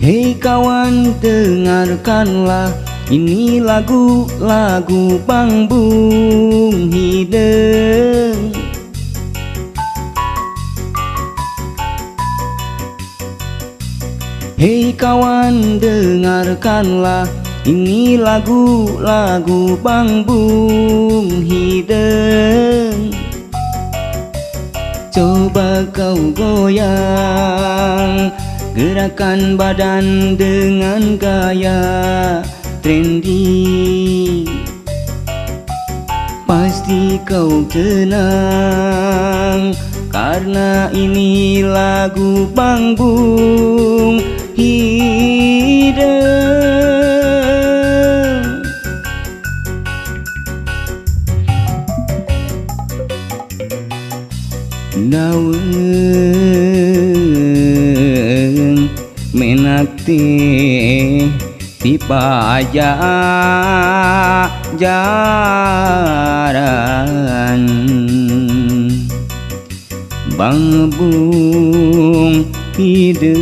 Hei kawan, dengarkanlah ini lagu-lagu Bang Bung Hideng. Hei kawan, dengarkanlah ini lagu-lagu Bang Bung Hideng. Coba kau goyang gerakan badan dengan gaya trendy, pasti kau tenang karena ini lagu Bang Bung Hideng. Daun menak teh tiba jaran Bang Bung Hideng.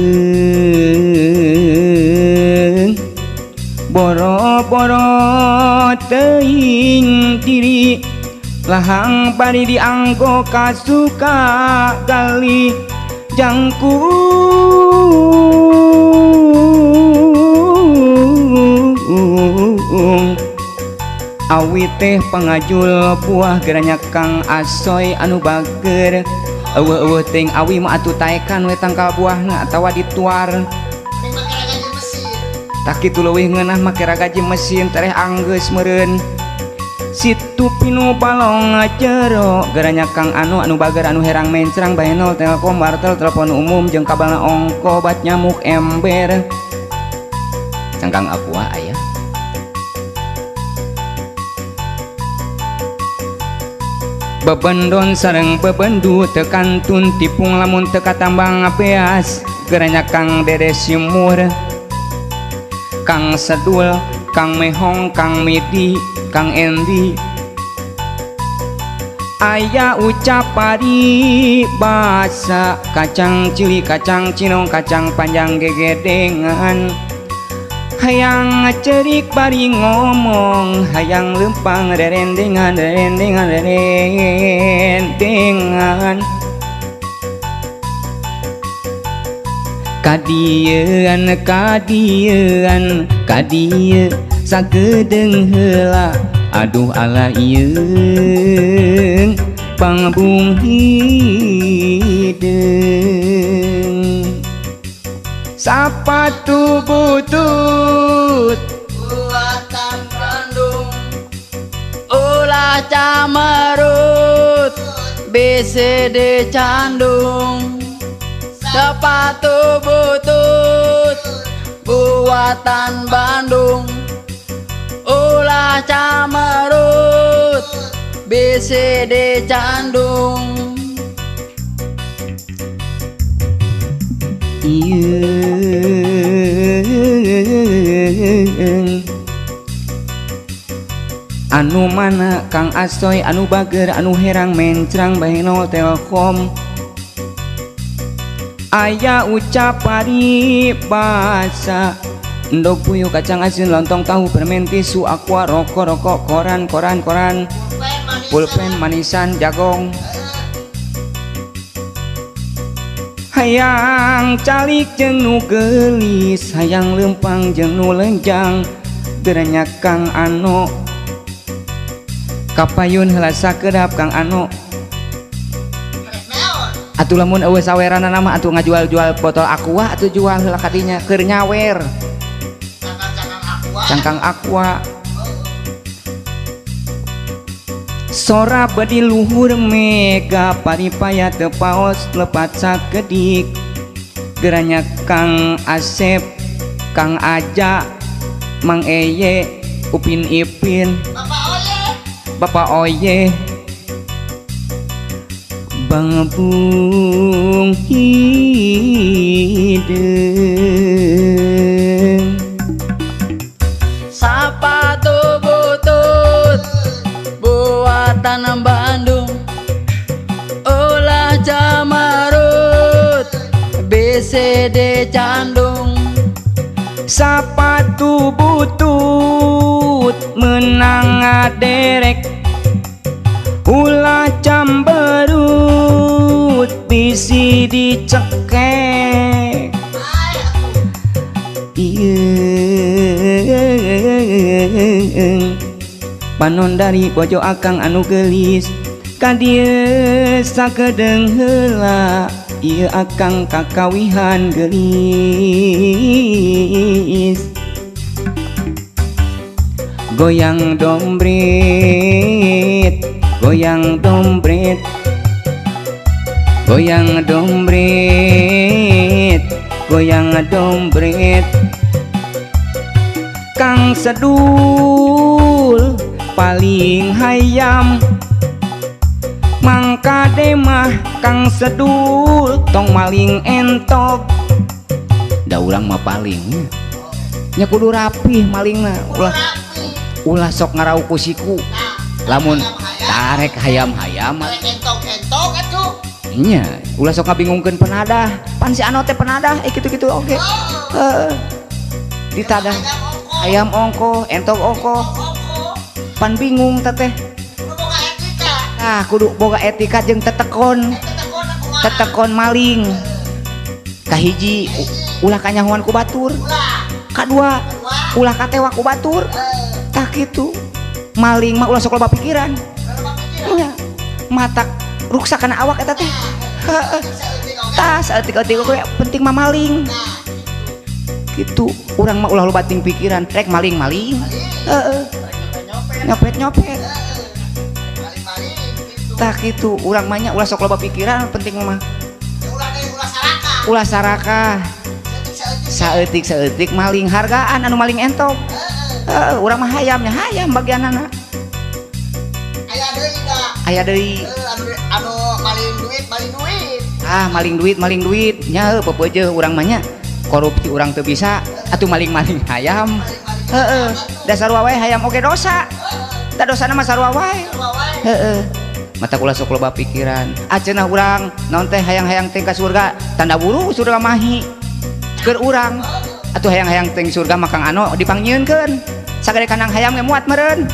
Boro-boro teuing diri lahang bari dianggo kasuka gali jangkung awi teh pangajul buah geranya Kang Asoy anu bager. Eueuh ting awi mah atuh taekan we tangkal buahna atawa dituar tak kitu leuwih ngeunah make ragaji mesin tereh anggeus meureun. Situ pinu balong ngajero geranya Kang anu bager anu herang mencrang bahenol telkom wartel telepon umum jeung kabalna ongko bat nyamuk ember cangkang aqua aya. Bebendon sareng bebendu tekantun tipung lamun teka tambang beas geranya Kang Dede Simur, Kang Sedul, Kang Mehong, Kang Medi, Kang Endi. Aya ucap pari basa kacang cili, kacang cinong, kacang panjang gegedengan. Hayang cerik bari ngomong, hayang lempang rerendengan, rerendengan, rerendengan. Kadieun, kadieun, kadie sagedeng heula. Aduh ala ieung Bang Bung Hideng. Sapatu butut buatan Bandung, ulah camerut BCD Candung. Sepatu butut buatan Bandung, ulah camerut BCD Candung. Ieung anu mana Kang Asoy anu bager anu herang mencrang bahenol telkom. Aya ucap pari basa endog puyuh kacang asin lontong tahu permen tisu aqua rokok koran pulpen manisan jagong. Hayang calik jeung nu geulis, hayang lempang jeung nu lenjang geranya Kang Ano. Kapayun heula sakedap Kang Ano. Atuh lamun eueuh saweranana mah atuh ngajual-jual botol aqua atuh jual heula kadinya keur nyawer. Cangkang aqua. Sora bedi luhur mega paripaya teu paos lepat sakedik geranya Kang Asep, Kang Aja, Mang Eye, Upin Ipin, Bapak Oye, Bang Bung Hideng. Sapatu butut buatan Bandung, ulah camerut BCD Candung. batu butut menang ngaderek ulah camberut bisi dicekek panon dari bojo akang anu gelis kadieu sakedeng heula ieu akang kakawihan gelis goyang dombret goyang dombret goyang dombret goyang dombret Kang Sedul paling hayam mangkade mah Kang Sedul tong maling entok da urang mah paling nya kudu rapih malingna ulah sok ngarau ku siku lamun tarek hayam-hayam entok atuh nya ulah sok ngabingungkeun penadah pan si anu teh penadah kitu-kitu oge ditadah hayam ongko entok ongko pan bingung teteh kudu boga etika jeung tetekon maling kahiji ulah kanyahoan ku batur kadua ulah katewa ku batur tah kitu maling mah ulah sok loba pikiran nya matak ruksak kana awak eta teh tah saeutik-eutik we penting mah maling gitu urang mah ulah loba ting pikiran rek maling-maling nyopet-nyopet tah kitu urang mah nya ulah sok loba pikiran penting mah ulah sarakah saeutik-saeutik maling hargaan anu maling entok urang mah hayamnya hayam bagianana aya deui anu maling duit maling duit nya pepeujeuh urang mah nya korupsi urang teu bisa atuh maling-maling hayam dasar wae hayam oge dosa da dosana mah sarua wae mata ulah sok loba pikiran aceunah urang naon teh hayang-hayang teh ka surga tanda buru surga mahi keur urang atuh hayang-hayang teh surga mah Kang Ano dipangnyeunkeun sagede kanang hayam ge muat meureun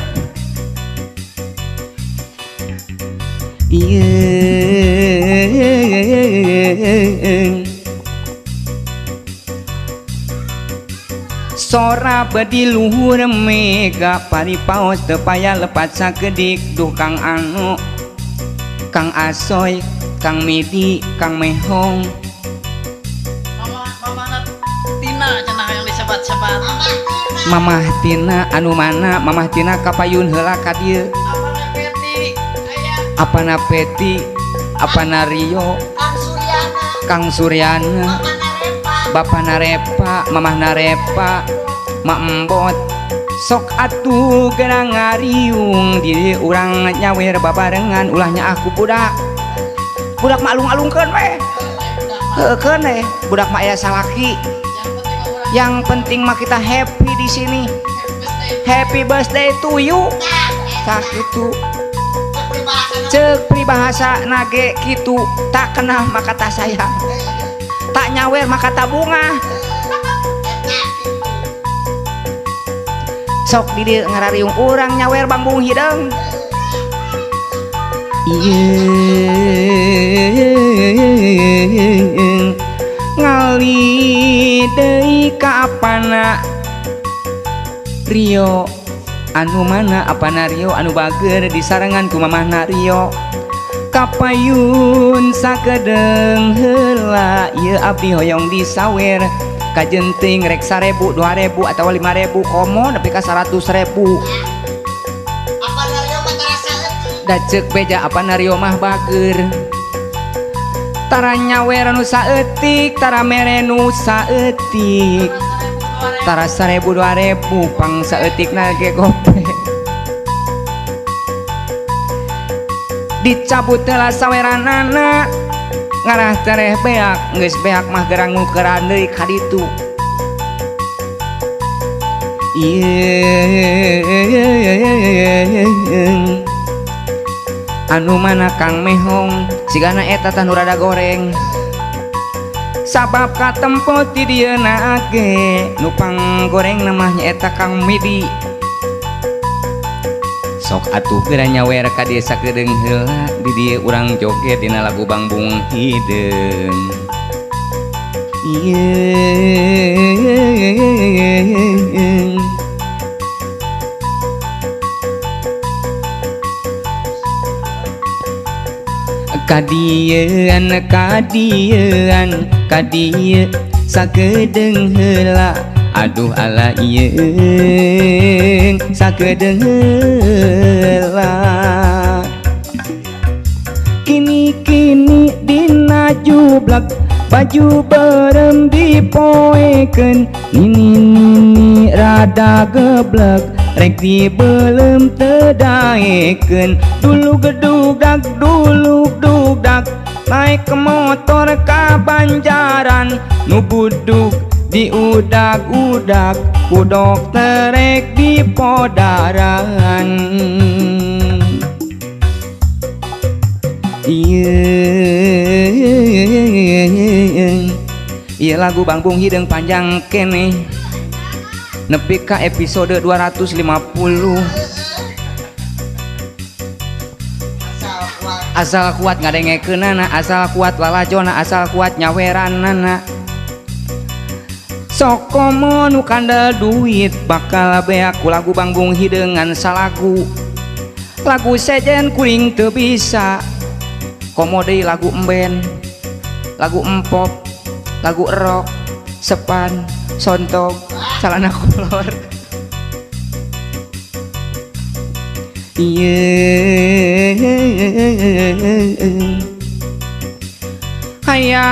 sora bedi luhur mega paripaos teu payah lepat sakedik duh Kang Ano Kang Asoy Kang Midi Kang Mehong Mamah Tina cenah yang disebat-sebat Mamah Tina anu mana Mamah Tina kapayun heula ka dieu apana Peti apana Rio Kang Suryana Bapak Narepa Mamah Narepa Mak Embot sok atuh gerang ngariung di urang nyawer babarengan ulahnya aku budak mah alung-alungkeun we heukeun we budak mah aya salaki yang penting mah kita happy di sini happy birthday to you tak gitu ceuk pribahasa nage kitu tak kenal maka tak sayang tak nyawer maka tak bunga sok di dieu ngarariung urang nyawer bambung hideung ngali deui ka apana Rio anu mana apana Rio anu bager disarengan ku mamahna Rio kapayun sakedeng heula ieu abdi hoyong disawer kajenting rek 1000 2000 atau 5000 komo nepi ka 100.000 da ceuk beja apana Rio mah bager tara nyawer nu saeutik tara mere nu saeutik tara 1000 2000 pang saeutikna ge gope dicabut heula saweranana ngarah tereh beak geus beak mah gerang ngukeran deui ka ditu anu mana Kang Mehong sigana eta tah nu rada goreng sabab katempo ti dieuna age nu panggoreng namanya eta Kang Midi sok atuh geura nyawer ka dieu sakedeung heula di dieu urang joget dina lagu Bangbung Hideung Kadieun kadieu sakedeung heula aduh ala ieu sakedeung heula kini dina jublak baju berem dipoekeun nini rada geblek rek dibelem teu daekeun dulu gedugdak naik ke motor ka Banjaran nu buduk diudag-udag ku dokter rek di podaran ieu lagu Bangbung Hideung panjang keneh nepi ka episode 250 asal kuat ngadengekeunana asal kuat lalajona asal kuat nyaweranana sok komo nu kandel duit bakal beak ku lagu Bangbung Hideung ngan salagu lagu sejen kuring teu bisa komo deui lagu emben lagu empop lagu rock sepan sontog celana kolor haya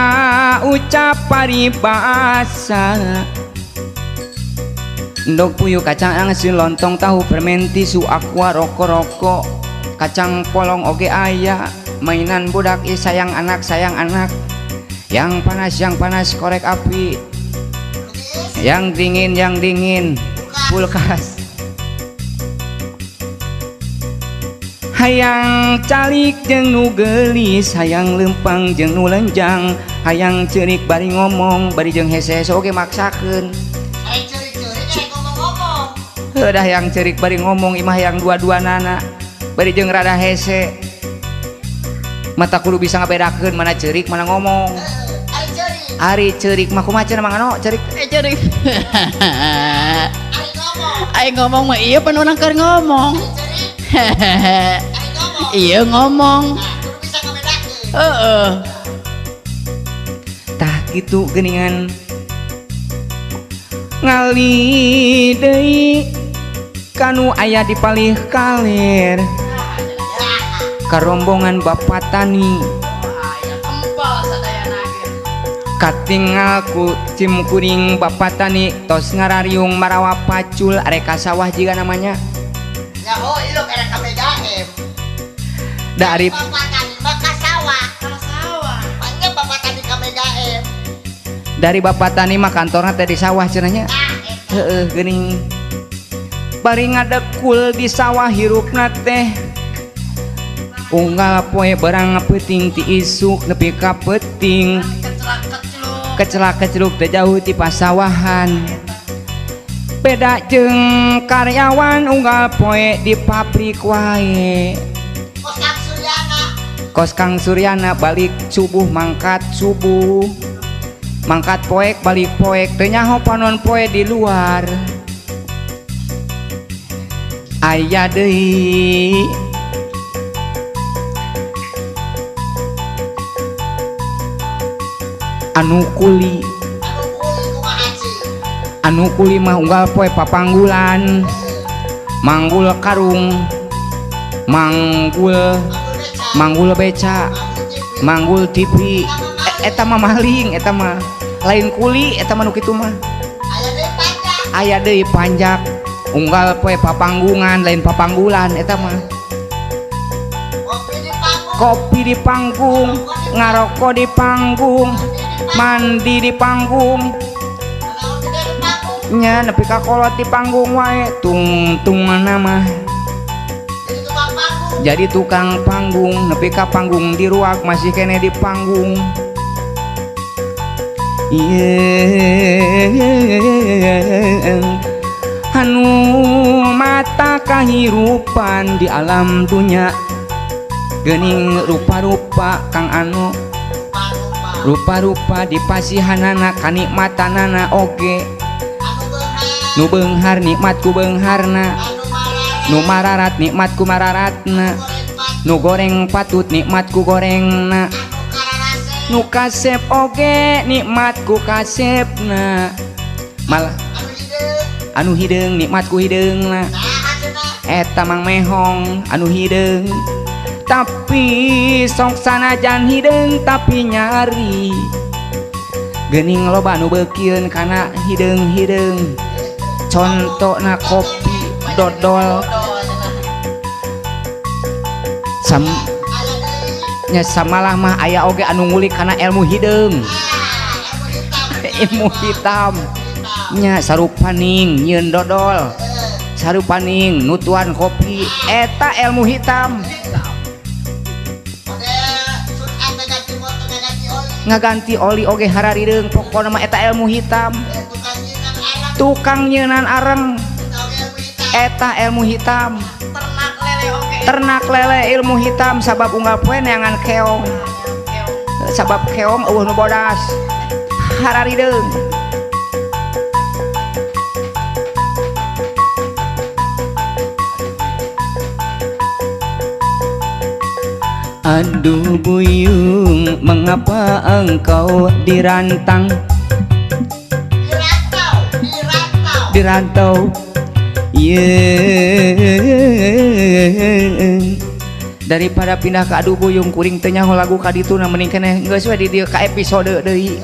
ucap paribasa endog puyuh kacang angsin lontong tahu fermenti su aqua roko kacang polong oge aya mainan budak sayang anak yang panas korek api yang dingin kulkas hayang calik jeung nu geulis hayang lempang jeung nu lenjang hayang ceurik bari ngomong bari jeung hese oge maksakeun heudah yang ceurik bari ngomong imah yang dua-duanana bari jeung rada hese mata kudu bisa ngabedakeun mana ceurik mana ngomong ari ceurik mah kumaha cenah mangano ceurik Ceurik Aing ngomong mah iya penuh keur ngomong iya ngomong tah kitu geuningan ngali deui kanu aya di palih kaler karombongan Bapak Tani katinggalku cim kuring Bapak Tani tos ngarariung marawa pacul arek ka sawah jiga namanya ya oh ieu erek ka BGM dari Bapak Tani mah ka sawah panggil Bapak Tani ka BGM dari Bapak Tani mah kantorna teh di sawah cenahnya heueuh geuning bari ngadekul di sawah hirupna teh unggal poe barang peuting ti isuk nepi ka peuting kecelak-keceluk teh jauh ti pasawahan beda jeung karyawan unggal poe di pabrik wae kos Kang Suryana balik subuh mangkat poek balik poek teu nyaho panon poe di luar aya deui anu kuli mah unggal poe papanggulan manggul karung manggul beca manggul TV eta mah maling eta mah lain kuli eta mah nu kitu mah aya deui panjak unggal poe papanggungan lain papanggulan eta mah kopi di panggung ngaroko di panggung mandi di panggung nya nepi ka kolot di panggung wae tungtungan mah jadi tukang panggung nepi ka panggung di ruak masih kene di panggung anu mata kahirupan di alam dunya geuning rupa-rupa kang anu rupa-rupa di pasihanana kanikmatanana oge nu beunghar nikmatku beungharna nu mararat nikmatku mararatna nu goreng patut nikmatku gorengna nu kasep oge nikmatku kasepna malah anu hideung nikmatku hideungna eta mang mehong anu hideung tapi sok sanajan hideung tapi nyari geuning loba anu beukieun kana hideung-hideung contona kopi dodol nya samalah mah aya oge anu ngulik kana ilmu hideung ilmu hitam nya sarupaning nyieun dodol sarupaning nutuan kopi eta ilmu hitam ngaganti oli oge hararireung pokona mah eta ilmu hitam tukang nyeunan areng eta ilmu hitam ternak lele ilmu hitam sabab unggal poe neangan keong sabab keong eueuh nu bodas hararireung aduh buyung mengapa engkau dirantang dirantau daripada pindah ke aduh buyung kuring teu nyaho lagu ka ditu na mending keneh geus we di dieu ka episode deui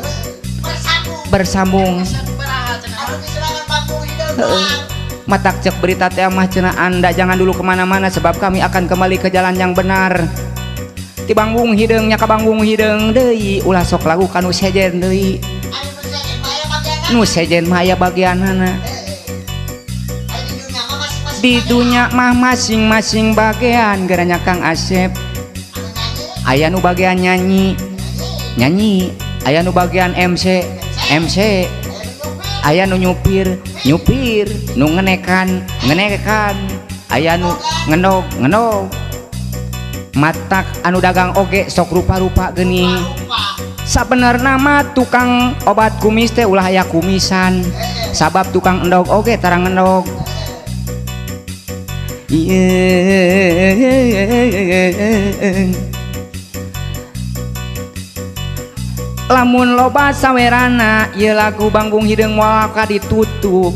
bersambung matak cek berita teh mah cenah Anda jangan dulu kemana-mana sebab kami akan kembali ke jalan yang benar ti banggung hideungnya ka banggung hideung deui ulah sok lagu ka nu sejen deui nu sejen mah aya bagianana di dunya mah masing-masing bagian geranya Kang Asep aya nu bagian nyanyi aya nu bagian MC aya nu nyupir nu ngenekan aya nu ngendog matak anu dagang oge sok rupa-rupa geuning sabenerna mah tukang obat kumis teh ulah aya kumisan sabab tukang endog oge tarang endog lamun loba sawerana ieu lagu banggung hideung moal ka ditutup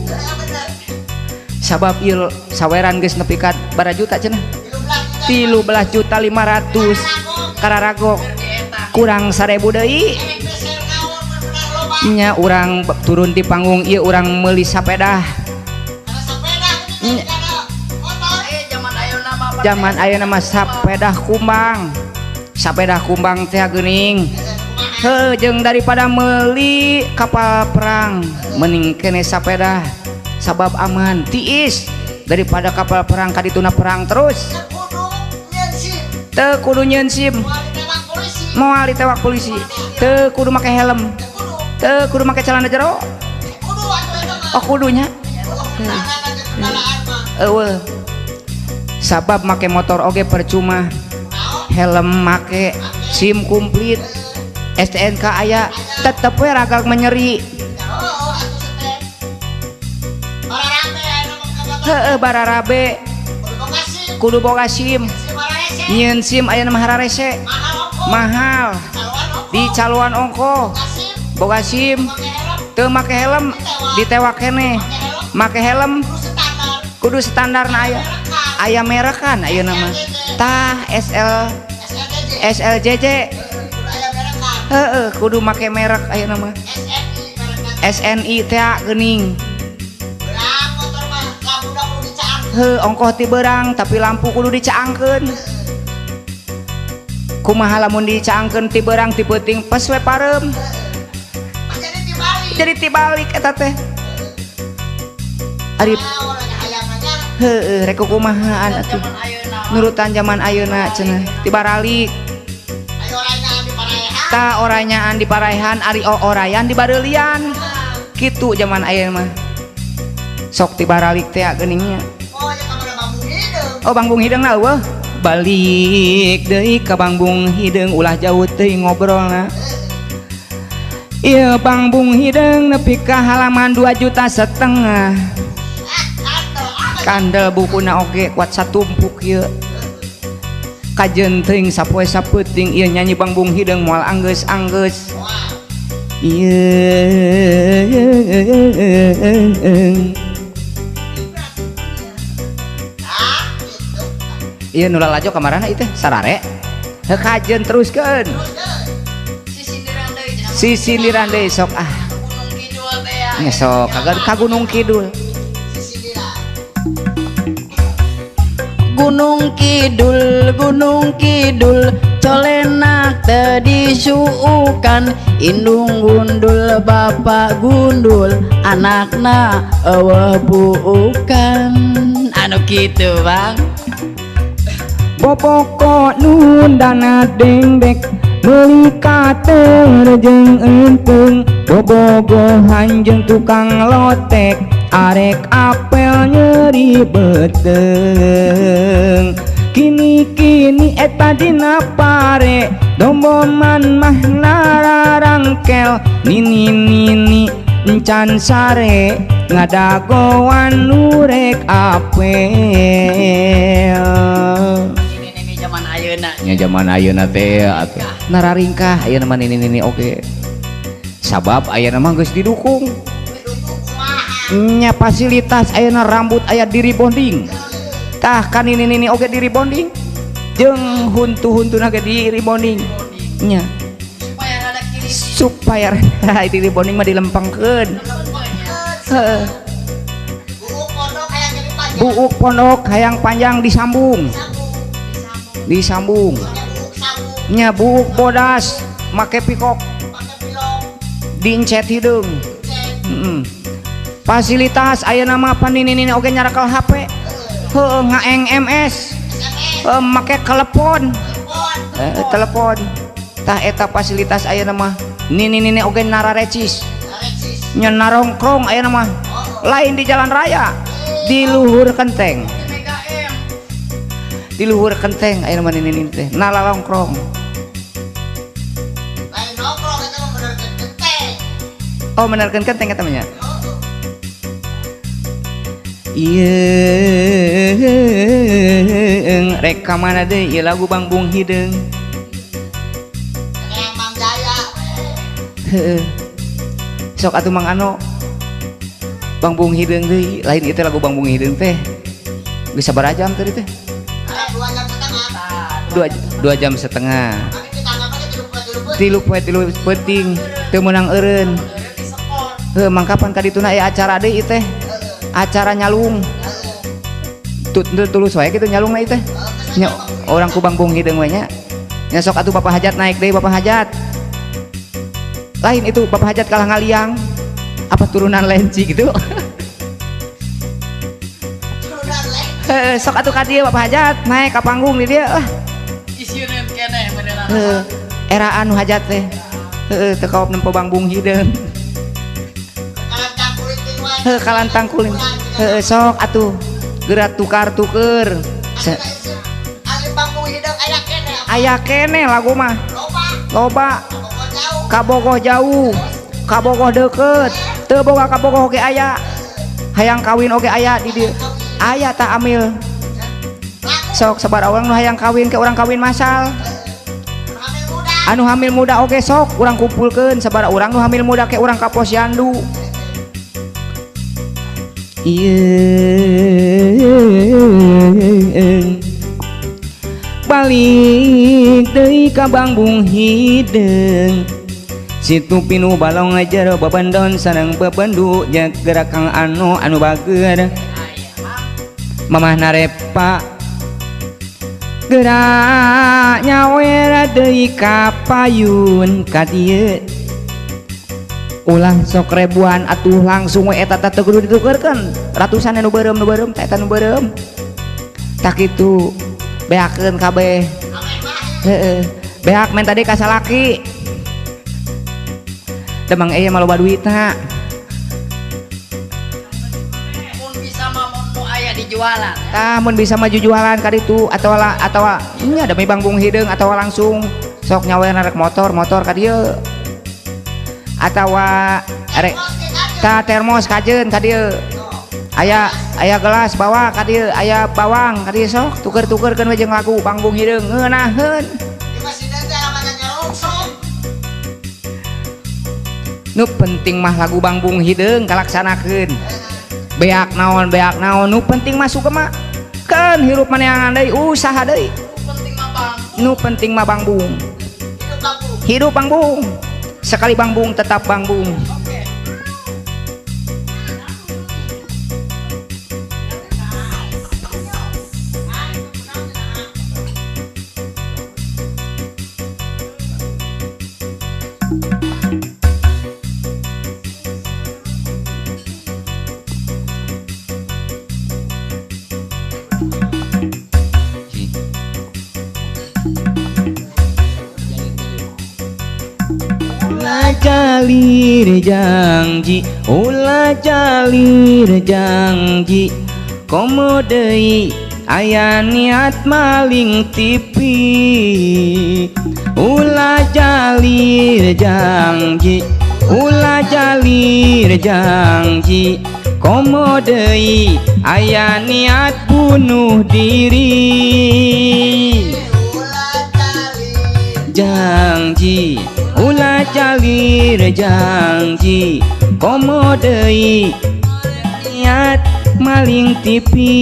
sabab ieu saweran geus nepi ka bara juta cenah 13.500.000 kararagok kurang 1.000 deui nya urang turun di panggung ieu urang meuli sapeda zaman ayeuna mah sapeda kumbang teh geuning heuh jeung daripada meuli kapal perang mending keneh sapeda sabab aman tiis daripada kapal perang kadituna perang terus teu kudu nyieun SIM moal ditewak polisi teu kudu make helm teu kudu make celana jero oh kudunya eueuh sabab make motor oge percuma helm make SIM komplit STNK aya tetep we ragal menyeri heueuh bararabe kudu boga SIM nyieun SIM aya mah hararese mahal di caluan ongko boga SIM teu make helm ditewak keneh make helm kudu standarna aya merekan ayeuna mah tah SLJJ heueuh kudu make merek ayeuna mah SNI teh geuning heuh ongkoh ti beurang tapi lampu kudu dicaangkeun kumaha lamun dicaangkeun ti beurang ti peuting pas we parem jadi tibalik eta teh ari heueuh rek kumahaan atuh nurutan zaman ayeuna cenah tibaralik ta oranyaan di Paraihan ari orayan di Barelian kitu zaman aya mah sok tibaralik teh geuningnya Oh ya kamar bambu hideung. oh Bangbung Hideung na eueuh balik deui ka Bangbung Hideung ulah jauh teuing ngobrolna ieu Bangbung Hideung nepi ka halaman 2,5 juta kandel bukuna oge kuat satumpuk ieu kajen teuing sapoe sapeuting ieu nyanyi Bangbung Hideung moal anggeus-anggeus iya nu lalajo kamarana ieu teh sarare heuh kajen teruskeun sisindiran deui sok ah nya sok ka Gunung Kidul Gunung Kidul colenak teu disuukan indung gundul bapak gundul anakna eueuh buukan anu kitu Bang Bopoko nun dana dengbek meuli ka terjeng empung bobogohan jeung tukang lotek arek apel nyeri beteng kini eta dina pare domboman mah nararangkel nini encan sare ngadagoan nurek apel ini zaman ayeuna nya zaman ayeuna teh atuh nararingkah ayeuna mah nini oge sabab ayeuna mah geus didukung nya fasilitas ayeuna rambut aya diri bonding tah kan ini oge diri bonding jeung huntu-huntuna ge diri bonding nya supaya rada diri bonding mah dilempengkeun heeh buuk pondok hayang panjang disambung nya buuk bodas make pikok diincet hidung fasilitas ayeuna mah paninini oge nyarakal HP heuh ngaeng MS make telepon telepon tah eta fasilitas ayeuna mah nini oge nararecis nya narongkrong ayeuna mah lain di jalan raya di luhur kenteng ayeuna mah nini teh nalalongkrong Lain nongkrong eta mah benerkeun genteng. oh benerkeun kenteng eta mah nya Ieu rek ka mana deui ieu lagu Bangbung Hideung Yang Mang Jaya. heueuh sok atuh Mang Ano Bangbung Hideung deui lain itu lagu Bangbung Hideung teh geus sabaraha jam tadi teh Ada 2 jam setengah. 2 jam setengah Tapi kita anggap aja tilu penting teu meunang eureun heuh mangkapan ka dituna aya acara deui teh acara nyalung tulus wae kitu nyalungna ieu teh nya orang ku Bangbung Hideung we nya sok atuh Bapak Hajat naik deui Bapak Hajat lain itu Bapak Hajat kalah ngaliang apa turunan lenci gitu sok atuh ka dieu Bapak Hajat naik ka panggung di dieu isieun keneh beneran era anu Hajat teh teu kaop nempo Bangbung Hideung kalantang kulit sok atuh gerak tukar-tuker Ali Bangbung Hideung aya kene lagu mah loba kabogoh jauh kabogoh deket teu boga kabogoh oge aya hayang kawin oge aya di dieu aya tak amil sok sabar orang nu hayang kawin ke orang kawin masal anu hamil muda oge sok urang kumpulkeun sabar urang nu hamil muda ke urang ka posyandu balik deui ka Bangbung Hideung situ pinu balong ngajero babandon sareng bebendu jak gerak Kang Ano anu bager mamah narepa gerak nyawera deui ka payun ka dieu ulah sok ribuan atuh langsung we eta teh kudu ditukerkeun ratusan nu beureum teh eta nu beureum tak kitu beakeun kabeh heeh beak men tadi ka salaki Demang maloba duitna. Mun bisa mah mun nu aya dijualan. Mun bisa maju jualan ka ditu atawa nya demi bangbung hideung atawa langsung sok nyawer rek motor ka dieu. Atawa rek ta termos kajeun ka dieu. Aya gelas bawa ka dieu, aya bawang ka dieu sok tuker-tukerkeun we jeung lagu bangbung hideung ngeunaheun. Di masjid teh lamanya nyerungsung. Nu penting mah lagu bangbung hideung kalaksanakeun. Beak naon nu penting masuk ke mah kan hirup maneangan deui usaha deui. Penting mah Bang. Nu penting mah bangbung. Hidup bangbung. Sekali bangbung tetap bangbung. Oke. Ulah jalir janji komo deui aya niat maling tipi. Ulah jalir janji komo deui aya niat bunuh diri. Ulah jalir janji komo deui niat maling tipi.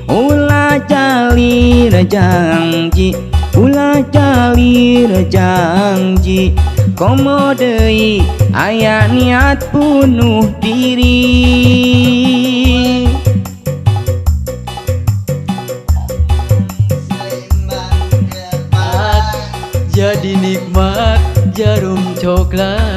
Ulah jalir janji komo deui aya niat bunuh diri. Jadi nikmat jarum coklat